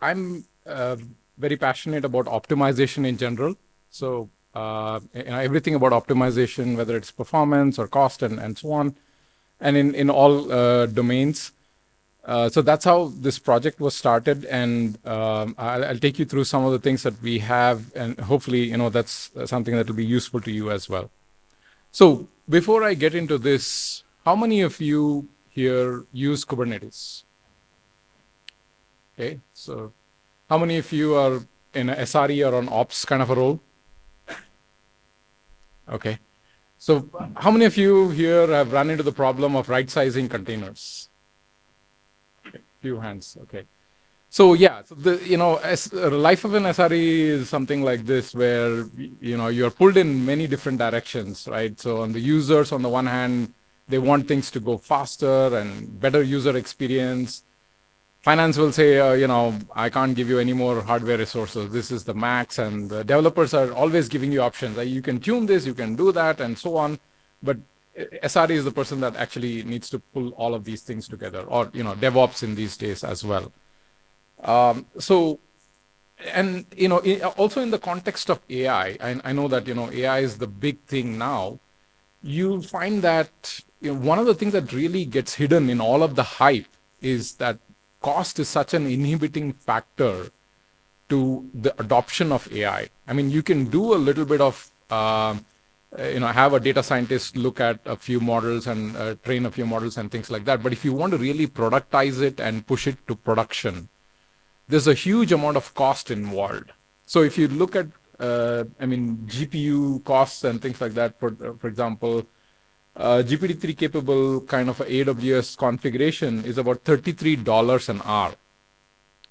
I'm very passionate about optimization in general. So everything about optimization, whether it's performance or cost and so on, and in all domains. So that's how this project was started, and I'll take you through some of the things that we have, and hopefully, that's something that will be useful to you as well. So before I get into this, how many of you here use Kubernetes? Okay, so how many of you are in a SRE or an ops kind of a role? Okay, so how many of you here have run into the problem of right-sizing containers? Okay, few hands. Okay, so yeah, so the life of an SRE is something like this, where you're pulled in many different directions, right? So on the users, on the one hand, they want things to go faster and better user experience. Finance will say, I can't give you any more hardware resources. This is the max, and the developers are always giving you options. Like, you can tune this, you can do that, and so on. But SRE is the person that actually needs to pull all of these things together, or DevOps in these days as well. Also in the context of AI, I know that AI is the big thing now. You'll find that one of the things that really gets hidden in all of the hype is that cost is such an inhibiting factor to the adoption of AI. I mean, you can do a little bit of, have a data scientist look at a few models and train a few models and things like that. But if you want to really productize it and push it to production, there's a huge amount of cost involved. So if you look at, GPU costs and things like that, for example, GPT-3 capable kind of a AWS configuration is about $33 an hour.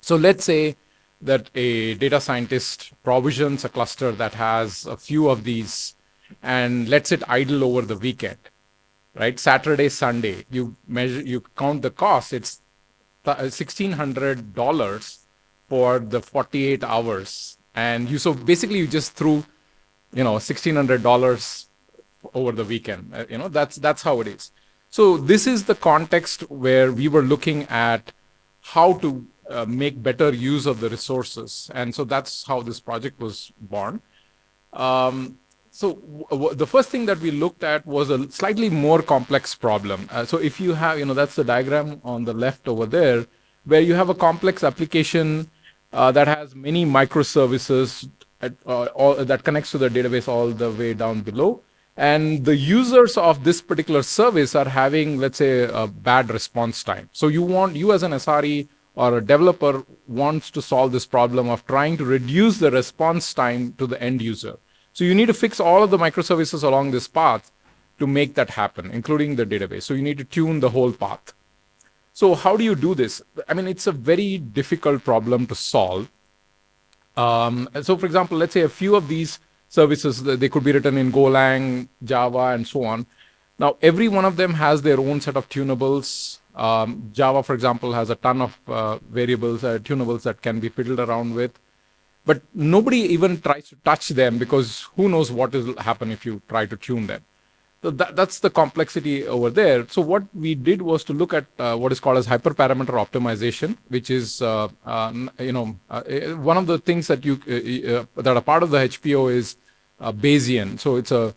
So let's say that a data scientist provisions a cluster that has a few of these and lets it idle over the weekend, right? Saturday, Sunday, you count the cost, it's $1,600 for the 48 hours. And so basically you just threw, $1,600 over the weekend. That's how it is. So this is the context where we were looking at how to make better use of the resources. And so that's how this project was born. The first thing that we looked at was a slightly more complex problem. So if you have, that's the diagram on the left over there, where you have a complex application that has many microservices that connects to the database all the way down below. And the users of this particular service are having, let's say, a bad response time. So you as an SRE or a developer wants to solve this problem of trying to reduce the response time to the end user. So you need to fix all of the microservices along this path to make that happen, including the database. So you need to tune the whole path. So how do you do this? I mean, it's a very difficult problem to solve. So for example, let's say a few of these services, they could be written in Golang, Java, and so on. Now, every one of them has their own set of tunables. Java, for example, has a ton of variables, tunables that can be fiddled around with. But nobody even tries to touch them, because who knows what will happen if you try to tune them. So that's the complexity over there. So what we did was to look at what is called as hyperparameter optimization, which is one of the things that that are part of the HPO is Bayesian. So it's an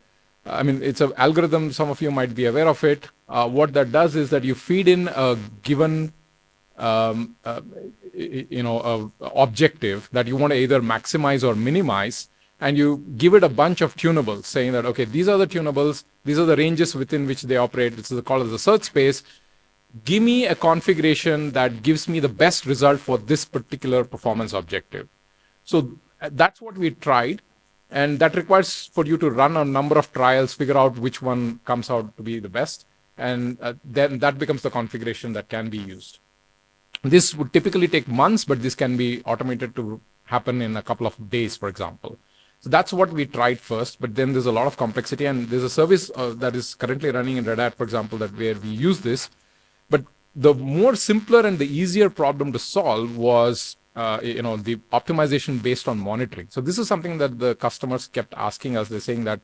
algorithm. Some of you might be aware of it. What that does is that you feed in a given objective that you want to either maximize or minimize, and you give it a bunch of tunables, saying that, okay, these are the tunables, these are the ranges within which they operate. This is called as the search space. Give me a configuration that gives me the best result for this particular performance objective. So that's what we tried. And that requires for you to run a number of trials, figure out which one comes out to be the best. And then that becomes the configuration that can be used. This would typically take months, but this can be automated to happen in a couple of days, for example. So that's what we tried first, but then there's a lot of complexity, and there's a service that is currently running in Red Hat, for example, where we use this. But the more simpler and the easier problem to solve was the optimization based on monitoring. So this is something that the customers kept asking us. They're saying that,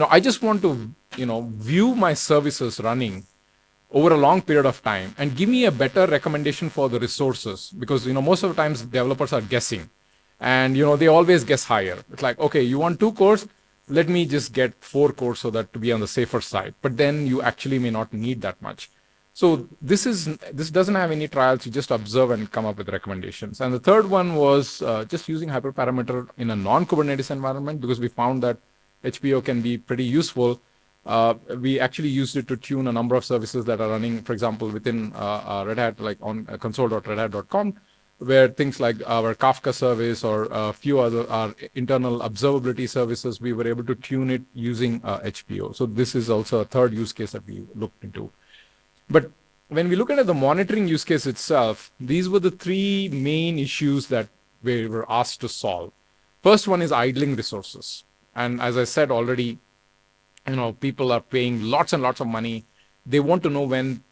I just want to, view my services running over a long period of time and give me a better recommendation for the resources, because most of the times developers are guessing, and they always guess higher. It's like, okay, you want 2 cores, let me just get 4 cores so that to be on the safer side, but then you actually may not need that much. So this doesn't have any trials. You just observe and come up with recommendations. And the third one was just using hyperparameter in a non-Kubernetes environment, because we found that HPO can be pretty useful. We actually used it to tune a number of services that are running, for example, within Red Hat, like on console.redhat.com, where things like our Kafka service or a few other our internal observability services, we were able to tune it using HPO. So this is also a third use case that we looked into. But when we look at the monitoring use case itself, these were the 3 main issues that we were asked to solve. First one is idling resources. And as I said already, people are paying lots and lots of money. They want to know when,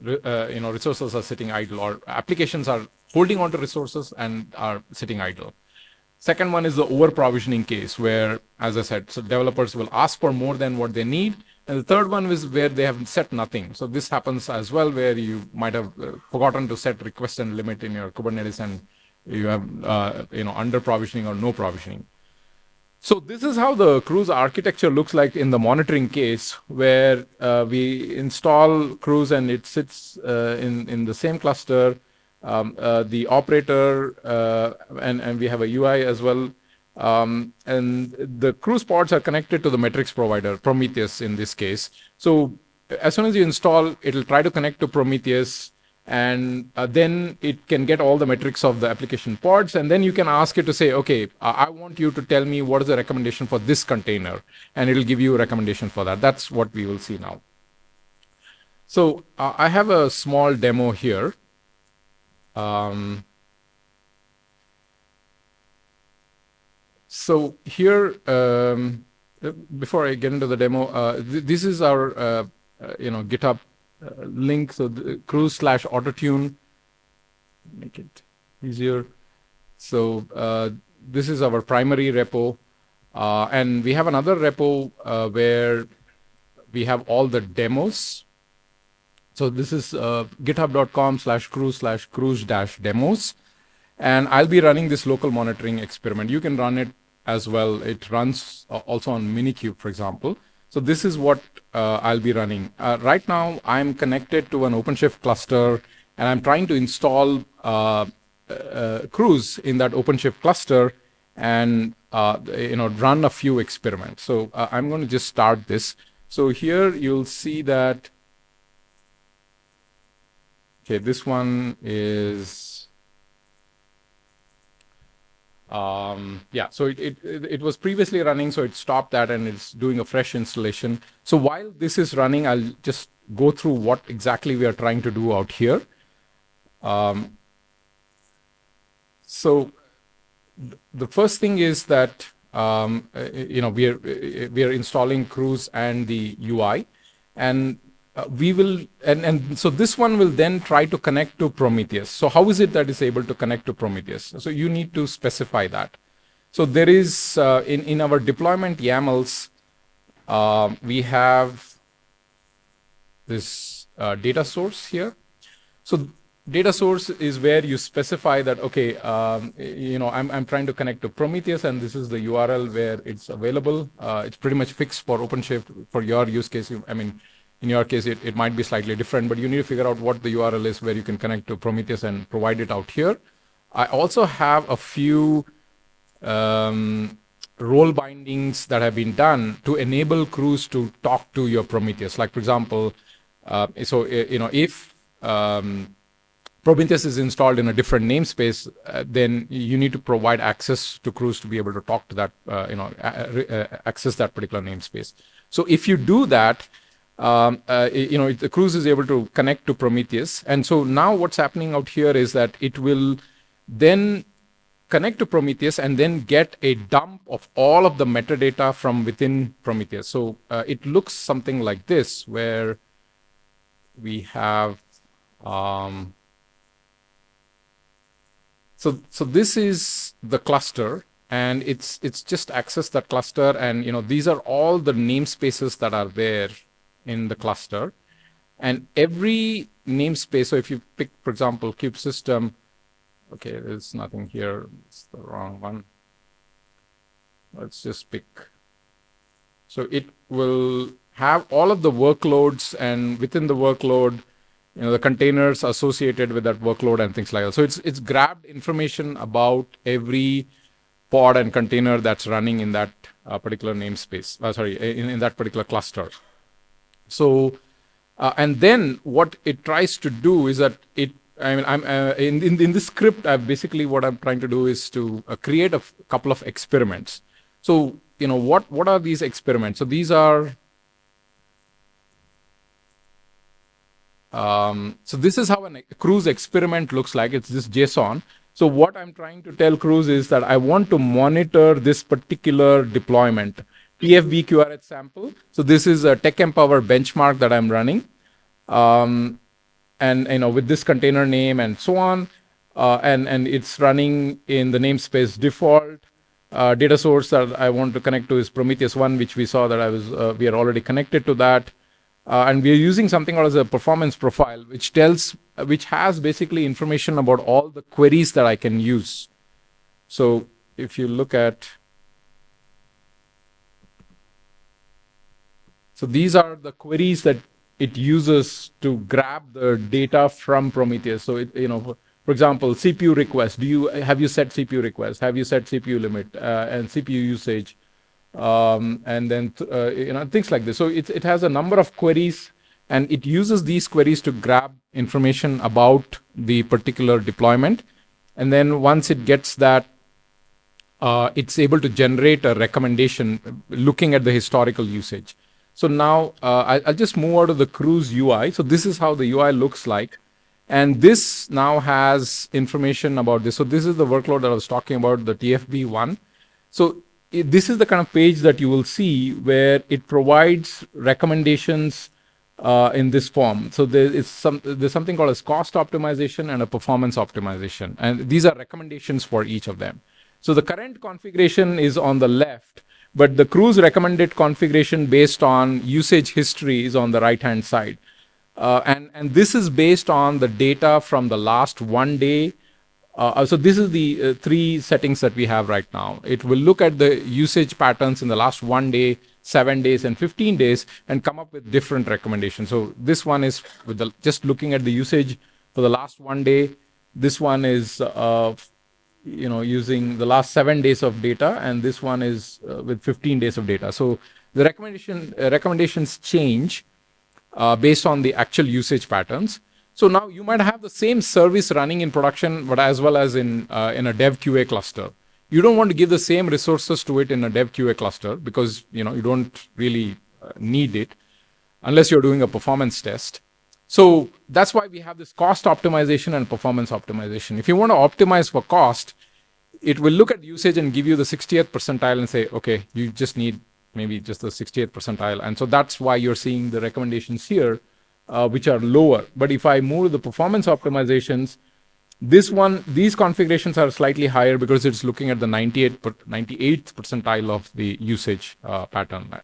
resources are sitting idle, or applications are holding on to resources and are sitting idle. Second one is the over-provisioning case, where, as I said, so developers will ask for more than what they need. And the third one is where they have set nothing. So this happens as well, where you might have forgotten to set request and limit in your Kubernetes, and you have under provisioning or no provisioning. So this is how the Kruize architecture looks like in the monitoring case, where we install Kruize and it sits in the same cluster. The operator and we have a UI as well. And the Kruize pods are connected to the metrics provider, Prometheus in this case. So as soon as you install, it'll try to connect to Prometheus, and then it can get all the metrics of the application pods, and then you can ask it to say, okay, I want you to tell me what is the recommendation for this container, and it'll give you a recommendation for that. That's what we will see now. So I have a small demo here. So here, before I get into the demo, this is our GitHub link. So Kruize/autotune, make it easier. So this is our primary repo, and we have another repo where we have all the demos. So this is github.com/Kruize/Kruize-demos, and I'll be running this local monitoring experiment. You can run it as well. It runs also on Minikube, for example. So this is what I'll be running. Right now, I'm connected to an OpenShift cluster, and I'm trying to install Kruize in that OpenShift cluster and run a few experiments. So I'm going to just start this. So here you'll see that, okay, this one is, so it was previously running, so it stopped that and it's doing a fresh installation. So while this is running, I'll just go through what exactly we are trying to do out here. So the first thing is that we are installing Kruize and the UI, and we will, and so this one will then try to connect to Prometheus. So how is it that it's able to connect to Prometheus? So you need to specify that. So there is, in our deployment YAMLs, we have this data source here. So data source is where you specify that, okay, I'm trying to connect to Prometheus, and this is the URL where it's available. It's pretty much fixed for OpenShift. For your use case, in your case, it might be slightly different, but you need to figure out what the URL is where you can connect to Prometheus and provide it out here. I also have a few role bindings that have been done to enable Kruize to talk to your Prometheus. Like, for example, if Prometheus is installed in a different namespace, then you need to provide access to Kruize to be able to talk to that, access that particular namespace. So if you do that, the Kruize is able to connect to Prometheus. And so now what's happening out here is that it will then connect to Prometheus and then get a dump of all of the metadata from within Prometheus. So it looks something like this, where we have, so this is the cluster, and it's just access that cluster, and these are all the namespaces that are there in the cluster. And every namespace, so if you pick, for example, kube system, okay, there's nothing here, it's the wrong one. Let's just pick. So it will have all of the workloads, and within the workload, the containers associated with that workload and things like that. So it's grabbed information about every pod and container that's running in that particular namespace. In that particular cluster. So, and then what it tries to do is that I'm in this script. Basically what I'm trying to do is to create a couple of experiments. So what are these experiments? So these are. So this is how a Kruize experiment looks like. It's this JSON. So what I'm trying to tell Kruize is that I want to monitor this particular deployment, TFB QRH sample. So this is a Tech Empower benchmark that I'm running, and with this container name and so on, and it's running in the namespace default. Data source that I want to connect to is Prometheus 1, which we saw that we are already connected to that. And we are using something called as a performance profile, which has basically information about all the queries that I can use. So if you look at, so these are the queries that it uses to grab the data from Prometheus. So for example, CPU request. Have you set CPU request? Have you set CPU limit and CPU usage? And then things like this. So it has a number of queries, and it uses these queries to grab information about the particular deployment, and then once it gets that, it's able to generate a recommendation looking at the historical usage. So now I'll just move out of the Kruize UI. So this is how the UI looks like, and this now has information about this. So this is the workload that I was talking about, the TFB1. So this is the kind of page that you will see where it provides recommendations in this form. So there's something called as cost optimization and a performance optimization, and these are recommendations for each of them. So the current configuration is on the left, but the Kruize recommended configuration based on usage history is on the right-hand side, and this is based on the data from the last 1 day. So this is the 3 settings that we have right now. It will look at the usage patterns in the last 1 day, 7 days, and 15 days, and come up with different recommendations. So this one is with just looking at the usage for the last 1 day. This one is using the last 7 days of data, and this one is with 15 days of data. So the recommendations change based on the actual usage patterns. So now you might have the same service running in production, but as well as in a dev QA cluster. You don't want to give the same resources to it in a dev QA cluster because you don't really need it unless you're doing a performance test. So that's why we have this cost optimization and performance optimization. If you want to optimize for cost, it will look at usage and give you the 60th percentile and say, okay, you just need maybe just the 60th percentile. And so that's why you're seeing the recommendations here, which are lower. But if I move to the performance optimizations, these configurations are slightly higher because it's looking at the 98th percentile of the usage pattern,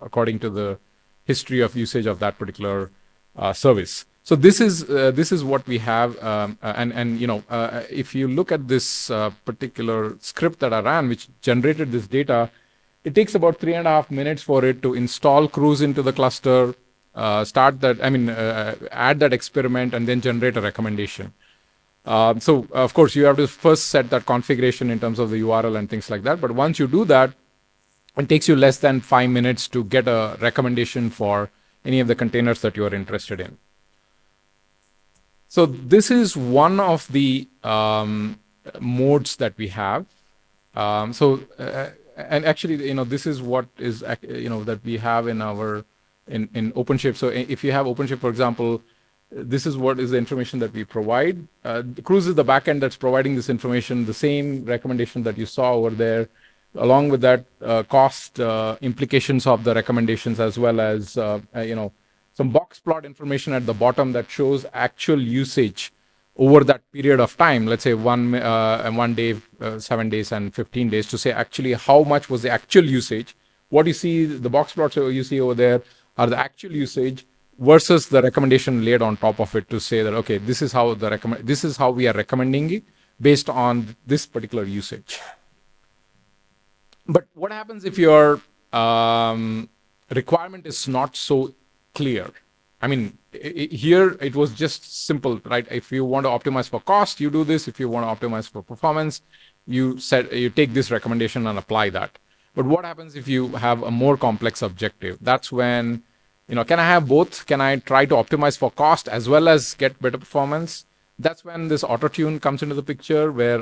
according to the history of usage of that particular service. So this is what we have, if you look at this particular script that I ran, which generated this data, it takes about 3.5 minutes for it to install Kruize into the cluster, add that experiment, and then generate a recommendation. So of course you have to first set that configuration in terms of the URL and things like that. But once you do that, it takes you less than 5 minutes to get a recommendation for any of the containers that you are interested in. So this is one of the modes that we have. And actually, this is what is that we have in our in OpenShift. So if you have OpenShift, for example, this is what is the information that we provide. Kruize is the backend that's providing this information, the same recommendation that you saw over there, along with that cost implications of the recommendations, as well as some box plot information at the bottom that shows actual usage over that period of time. Let's say 1 day, 7 days, and 15 days, to say actually how much was the actual usage. What you see, the box plots you see over there are the actual usage versus the recommendation laid on top of it to say that, okay, this is how we are recommending it based on this particular usage. But what happens if your requirement is not so clear? I mean, here it was just simple, right? If you want to optimize for cost, you do this. If you want to optimize for performance, you take this recommendation and apply that. But what happens if you have a more complex objective? That's when, can I have both? Can I try to optimize for cost as well as get better performance? That's when this auto-tune comes into the picture where,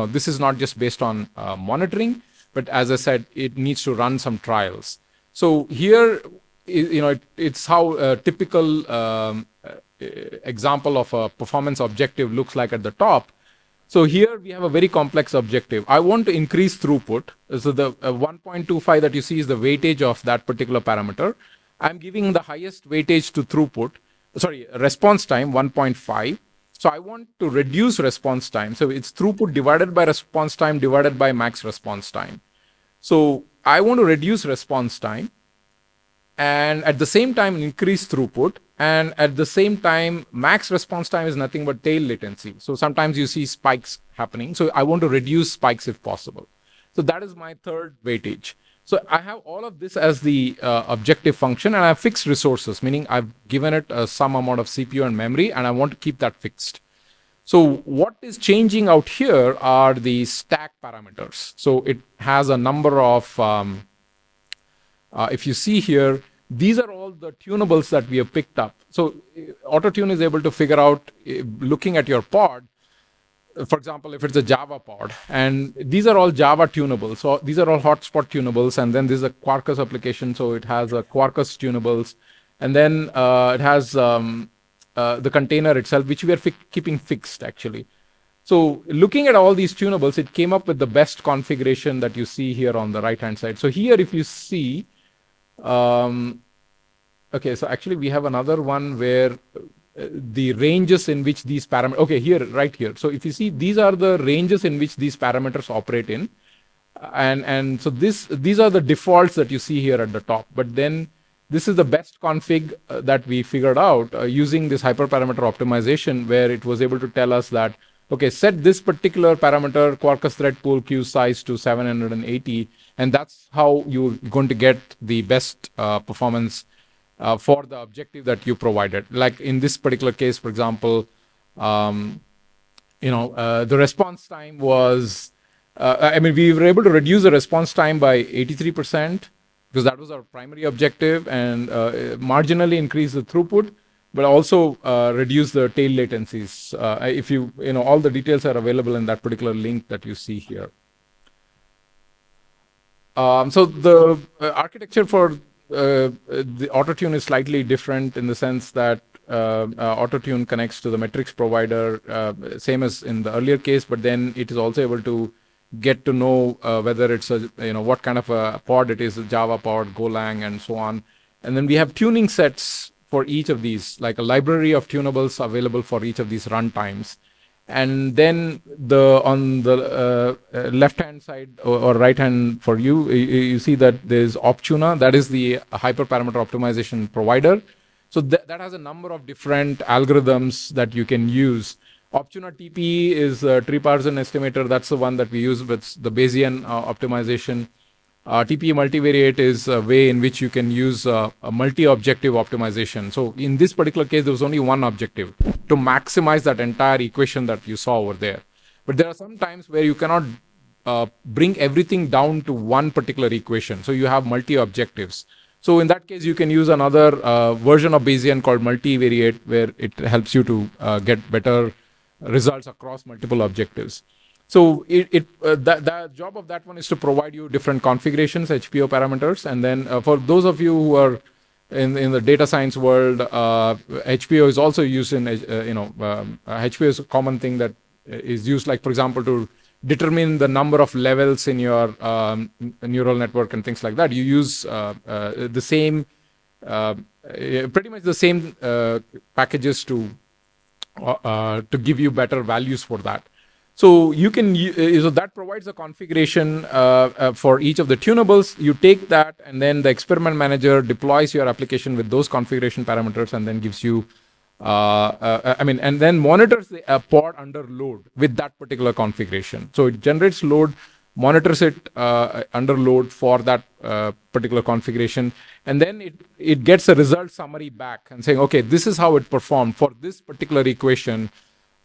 this is not just based on monitoring, but as I said, it needs to run some trials. So here, it's how a typical example of a performance objective looks like at the top. So here we have a very complex objective. I want to increase throughput. So the 1.25 that you see is the weightage of that particular parameter. I'm giving the highest weightage to response time, 1.5. So I want to reduce response time. So it's throughput divided by response time divided by max response time. So I want to reduce response time and at the same time increase throughput. And at the same time, max response time is nothing but tail latency. So sometimes you see spikes happening. So I want to reduce spikes if possible. So that is my third weightage. So I have all of this as the objective function, and I have fixed resources, meaning I've given it some amount of CPU and memory, and I want to keep that fixed. So what is changing out here are the stack parameters. So it has a number of, if you see here, these are all the tunables that we have picked up. So AutoTune is able to figure out, looking at your pod, for example, if it's a Java pod, and these are all Java tunables. So these are all hotspot tunables, and then there's a Quarkus application, so it has a Quarkus tunables, and then it has the container itself, which we are keeping fixed actually. So looking at all these tunables, it came up with the best configuration that you see here on the right-hand side. So here, if you see, okay, so actually we have another one where the ranges in which these parameters, okay, here, right here. So if you see, these are the ranges in which these parameters operate in. And so these are the defaults that you see here at the top. But then this is the best config that we figured out using this hyperparameter optimization, where it was able to tell us that, okay, set this particular parameter, Quarkus thread pool queue size to 780, and that's how you're going to get the best performance for the objective that you provided. Like in this particular case, for example, the response time was, we were able to reduce the response time by 83%, because that was our primary objective, and marginally increase the throughput, but also reduce the tail latencies. If all the details are available in that particular link that you see here. So the architecture for the AutoTune is slightly different in the sense that AutoTune connects to the metrics provider, same as in the earlier case, but then it is also able to get to know whether it's a, what kind of a pod it is, a Java pod, Golang, and so on. And then we have tuning sets for each of these, like a library of tunables available for each of these runtimes. And then on the left-hand side or right-hand for you see that there's Optuna, that is the hyperparameter optimization provider. So that has a number of different algorithms that you can use. Optuna TP is a tree parson estimator. That's the one that we use with the Bayesian optimization. TP multivariate is a way in which you can use a multi-objective optimization. So in this particular case, there was only one objective, to maximize that entire equation that you saw over there. But there are some times where you cannot bring everything down to one particular equation. So you have multi-objectives. So in that case, you can use another version of Bayesian called multivariate, where it helps you to get better results across multiple objectives. So the job of that one is to provide you different configurations, HPO parameters. And then for those of you who are in the data science world, HPO is also used in, HPO is a common thing that is used, like, for example, to determine the number of levels in your neural network and things like that. You use the same, pretty much the same packages to give you better values for that. So you can so that provides a configuration for each of the tunables. You take that, and then the experiment manager deploys your application with those configuration parameters, and then gives you, and then monitors the pod under load with that particular configuration. So it generates load, monitors it under load for that particular configuration, and then it gets a result summary back and saying, okay, this is how it performed for this particular equation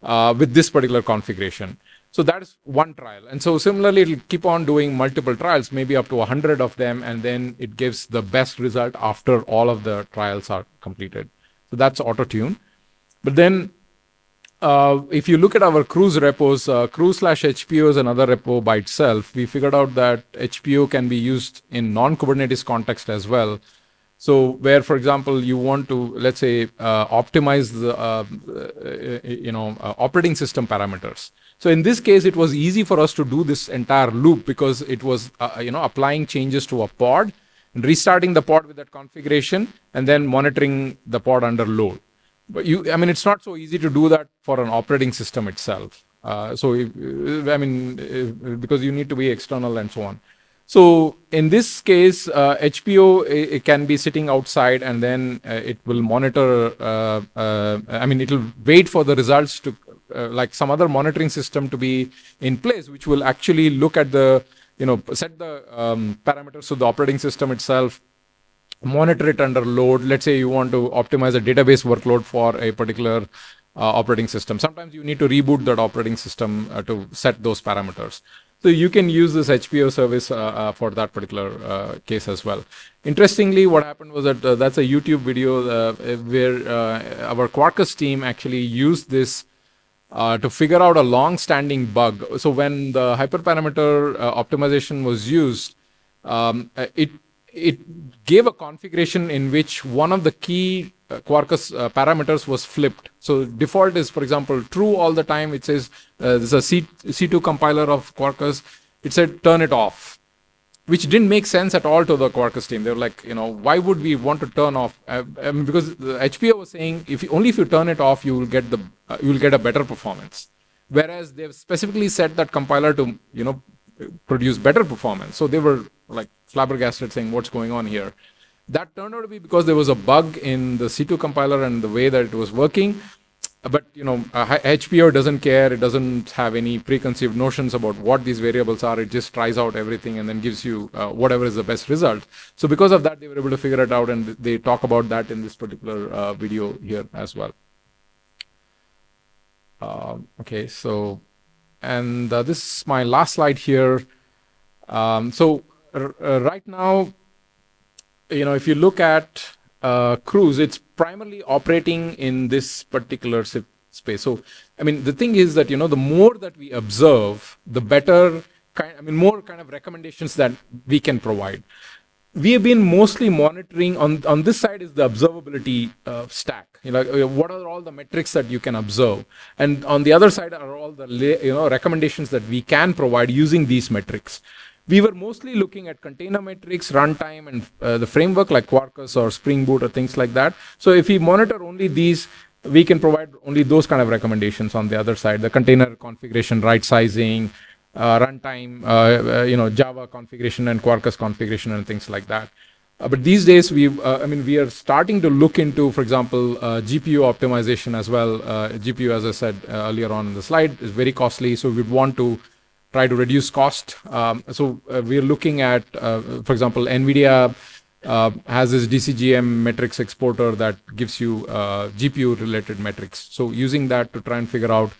with this particular configuration. So that is one trial. And so similarly, it'll keep on doing multiple trials, maybe up to 100 of them, and then it gives the best result after all of the trials are completed. So that's auto-tune. But then if you look at our Kruize repos, Kruize/HPO is another repo by itself. We figured out that HPO can be used in non-Kubernetes context as well. So where, for example, you want to, let's say, optimize the operating system parameters. So in this case, it was easy for us to do this entire loop because it was applying changes to a pod and restarting the pod with that configuration and then monitoring the pod under load. But it's not so easy to do that for an operating system itself. Because you need to be external and so on. So in this case, HPO it can be sitting outside, and then it will monitor. It will wait for the results to, like some other monitoring system to be in place, which will actually look at the, set the parameters of the operating system itself, monitor it under load. Let's say you want to optimize a database workload for a particular operating system. Sometimes you need to reboot that operating system to set those parameters. So you can use this HPO service for that particular case as well. Interestingly, what happened was that that's a YouTube video where our Quarkus team actually used this to figure out a long-standing bug. So when the hyperparameter optimization was used, it gave a configuration in which one of the key Quarkus parameters was flipped. So default is, for example, true all the time. It says there's a C2 compiler of Quarkus. It said turn it off, which didn't make sense at all to the Quarkus team. They were like, why would we want to turn off? Because the HPO was saying if you turn it off, you will get a better performance. Whereas they've specifically set that compiler to produce better performance. So they were like flabbergasted, saying what's going on here. That turned out to be because there was a bug in the C2 compiler and the way that it was working. But HPO doesn't care. It doesn't have any preconceived notions about what these variables are. It just tries out everything and then gives you whatever is the best result. So because of that, they were able to figure it out, and they talk about that in this particular video here as well. Okay, so, and this is my last slide here. Right now, if you look at Kruize, it's primarily operating in this particular space. So, the thing is that, the more that we observe, the better, more kind of recommendations that we can provide. We have been mostly monitoring on this side is the observability stack. What are all the metrics that you can observe? And on the other side are all the, recommendations that we can provide using these metrics. We were mostly looking at container metrics, runtime, and the framework like Quarkus or Spring Boot or things like that. So if we monitor only these, we can provide only those kind of recommendations on the other side, the container configuration, right sizing, runtime, Java configuration and Quarkus configuration and things like that. But these days, we are starting to look into, for example, GPU optimization as well. GPU, as I said earlier on in the slide, is very costly, so we'd want to try to reduce cost. We're looking at, for example, NVIDIA has this DCGM metrics exporter that gives you GPU-related metrics. So using that to try and figure out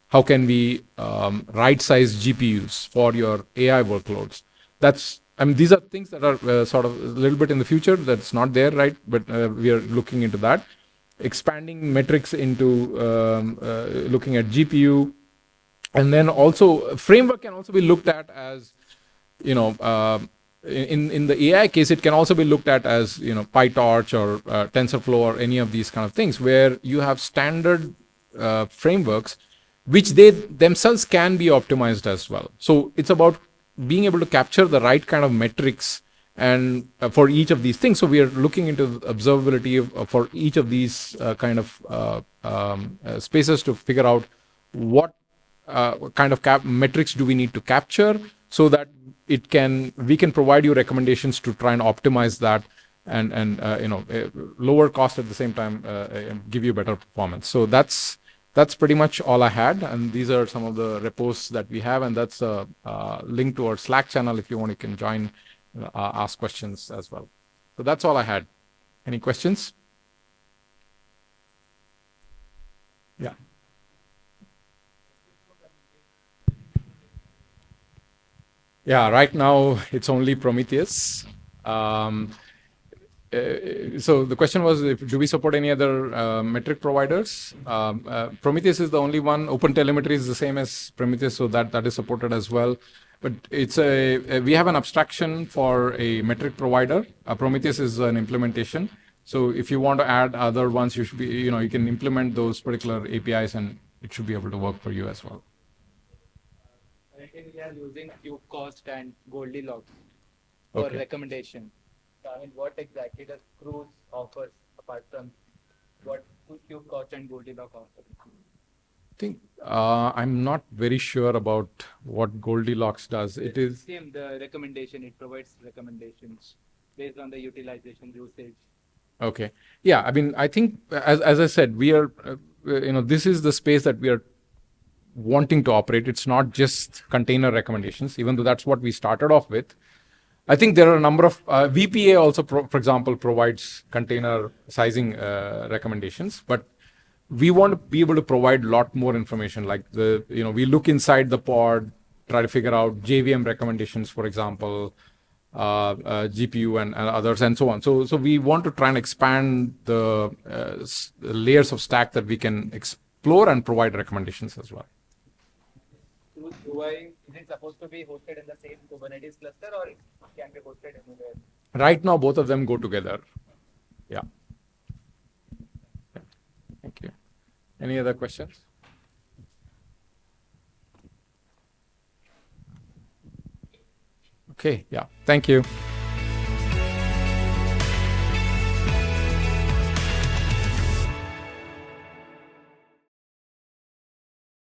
how can we right-size GPUs for your AI workloads. These are things that are sort of a little bit in the future that's not there, right? But we are looking into that. Expanding metrics into looking at GPU. And then also, framework can also be looked at as, in the AI case, it can also be looked at as, PyTorch or TensorFlow or any of these kind of things, where you have standard frameworks, which they themselves can be optimized as well. So it's about being able to capture the right kind of metrics and for each of these things. So we are looking into observability for each of these kind of spaces to figure out what kind of metrics do we need to capture so that we can provide you recommendations to try and optimize that and lower cost at the same time, give you better performance. So that's pretty much all I had, and these are some of the repos that we have, and that's a link to our Slack channel. If you want, you can join, ask questions as well. So that's all I had. Any questions? Yeah. Yeah, right now it's only Prometheus. So the question was, do we support any other metric providers? Prometheus is the only one. OpenTelemetry is the same as Prometheus, so that is supported as well. But we have an abstraction for a metric provider. Prometheus is an implementation. So if you want to add other ones, you should be, you can implement those particular APIs, and it should be able to work for you as well. Currently, we are using KubeCost and Goldilocks for recommendation. I mean, what exactly does Kruize offers apart from what KubeCost and Goldilocks offer? I think I'm not very sure about what Goldilocks does. It is the recommendation. It provides recommendations based on the utilization usage. Okay. Yeah. I mean, I think as I said, we are, this is the space that we are wanting to operate. It's not just container recommendations, even though that's what we started off with. I think there are a number of VPA also, for example, provides container sizing recommendations, but we want to be able to provide a lot more information. Like we look inside the pod, try to figure out JVM recommendations, for example, GPU and others, and so on. So we want to try and expand the layers of stack that we can explore and provide recommendations as well. Is it supposed to be hosted in the same Kubernetes cluster, or it can be hosted anywhere? Right now, both of them go together. Yeah. Thank you. Any other questions? Okay. Yeah. Thank you.